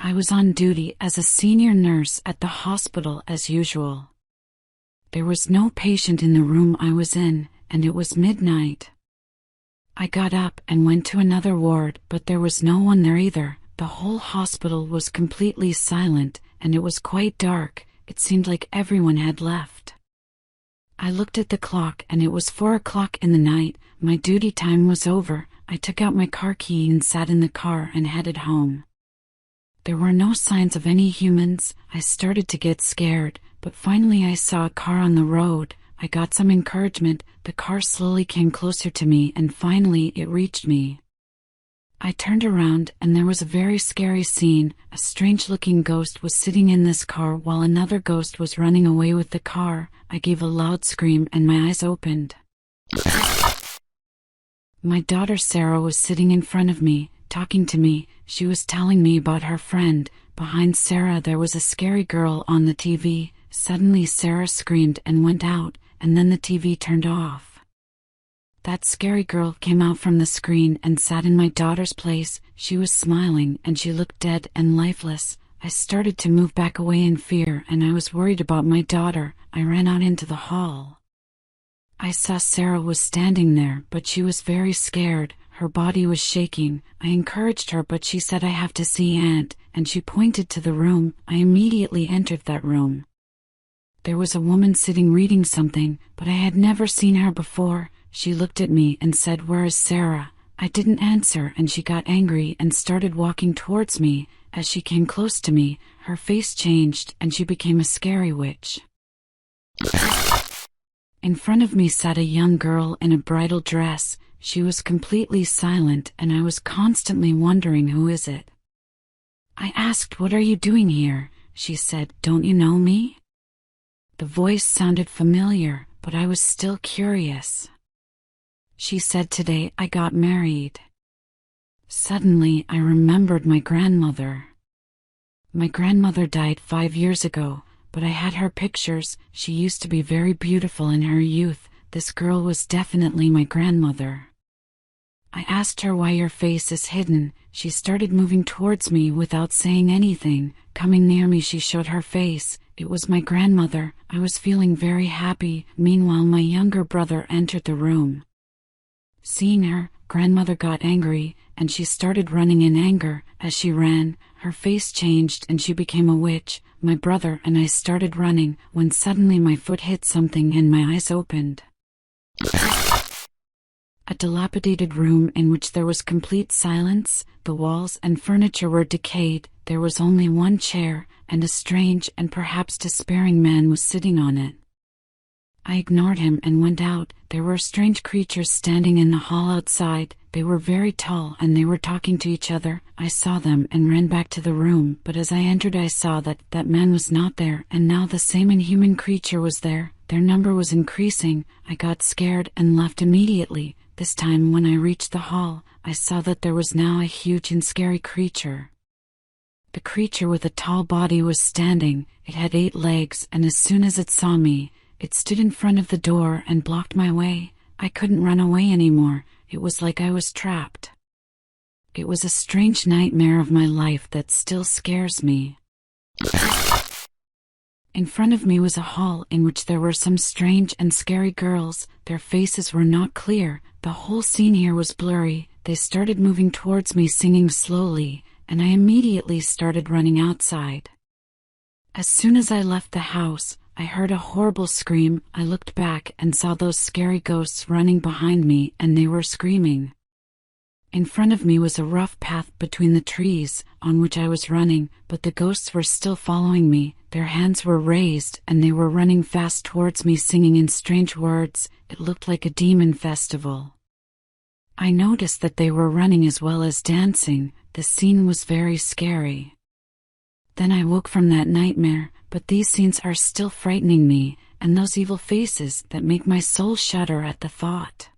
I was on duty as a senior nurse at the hospital as usual. There was no patient in the room I was in, and it was midnight. I got up and went to another ward, but there was no one there either. The whole hospital was completely silent, and it was quite dark. It seemed like everyone had left. I looked at the clock and it was 4 o'clock in the night. My duty time was over. I took out my car key and sat in the car and headed home. There were no signs of any humans. I started to get scared, but finally I saw a car on the road. I got some encouragement. The car slowly came closer to me and finally it reached me. I turned around and there was a very scary scene. A strange-looking ghost was sitting in this car while another ghost was running away with the car. I gave a loud scream and my eyes opened. My daughter Sarah was sitting in front of me, talking to me. She was telling me about her friend. Behind Sarah there was a scary girl on the TV. Suddenly Sarah screamed and went out, and then the TV turned off. That scary girl came out from the screen and sat in my daughter's place. She was smiling and she looked dead and lifeless. I started to move back away in fear and I was worried about my daughter. I ran out into the hall. I saw Sarah was standing there, but she was very scared. Her body was shaking. I encouraged her, but she said, "I have to see Aunt," and she pointed to the room. I immediately entered that room. There was a woman sitting reading something, but I had never seen her before. She looked at me and said, "Where is Sarah?" I didn't answer and she got angry and started walking towards me. As she came close to me, her face changed and she became a scary witch. In front of me sat a young girl in a bridal dress. She was completely silent and I was constantly wondering, who is it? I asked, "What are you doing here?" She said, "Don't you know me?" The voice sounded familiar, but I was still curious. She said, "Today I got married." Suddenly I remembered my grandmother. My grandmother died 5 years ago, but I had her pictures. She used to be very beautiful in her youth. This girl was definitely my grandmother. I asked her, "Why your face is hidden?" She started moving towards me without saying anything. Coming near me, she showed her face. It was my grandmother. I was feeling very happy. Meanwhile, my younger brother entered the room. Seeing her, grandmother got angry, and she started running in anger. As she ran, her face changed and she became a witch. My brother and I started running, when suddenly my foot hit something and my eyes opened. A dilapidated room in which there was complete silence. The walls and furniture were decayed. There was only one chair, and a strange and perhaps despairing man was sitting on it. I ignored him and went out. There were strange creatures standing in the hall outside. They were very tall and they were talking to each other. I saw them and ran back to the room, but as I entered I saw that man was not there, and now the same inhuman creature was there. Their number was increasing. I got scared and left immediately. This time when I reached the hall, I saw that there was now a huge and scary creature. The creature with a tall body was standing. It had 8 legs, and as soon as it saw me, it stood in front of the door and blocked my way. I couldn't run away anymore. It was like I was trapped. It was a strange nightmare of my life that still scares me. In front of me was a hall in which there were some strange and scary girls. Their faces were not clear. The whole scene here was blurry. They started moving towards me singing slowly, and I immediately started running outside. As soon as I left the house, I heard a horrible scream. I looked back and saw those scary ghosts running behind me, and they were screaming. In front of me was a rough path between the trees on which I was running, but the ghosts were still following me. Their hands were raised and they were running fast towards me, singing in strange words. It looked like a demon festival. I noticed that they were running as well as dancing. The scene was very scary. Then I woke from that nightmare, but these scenes are still frightening me, and those evil faces that make my soul shudder at the thought.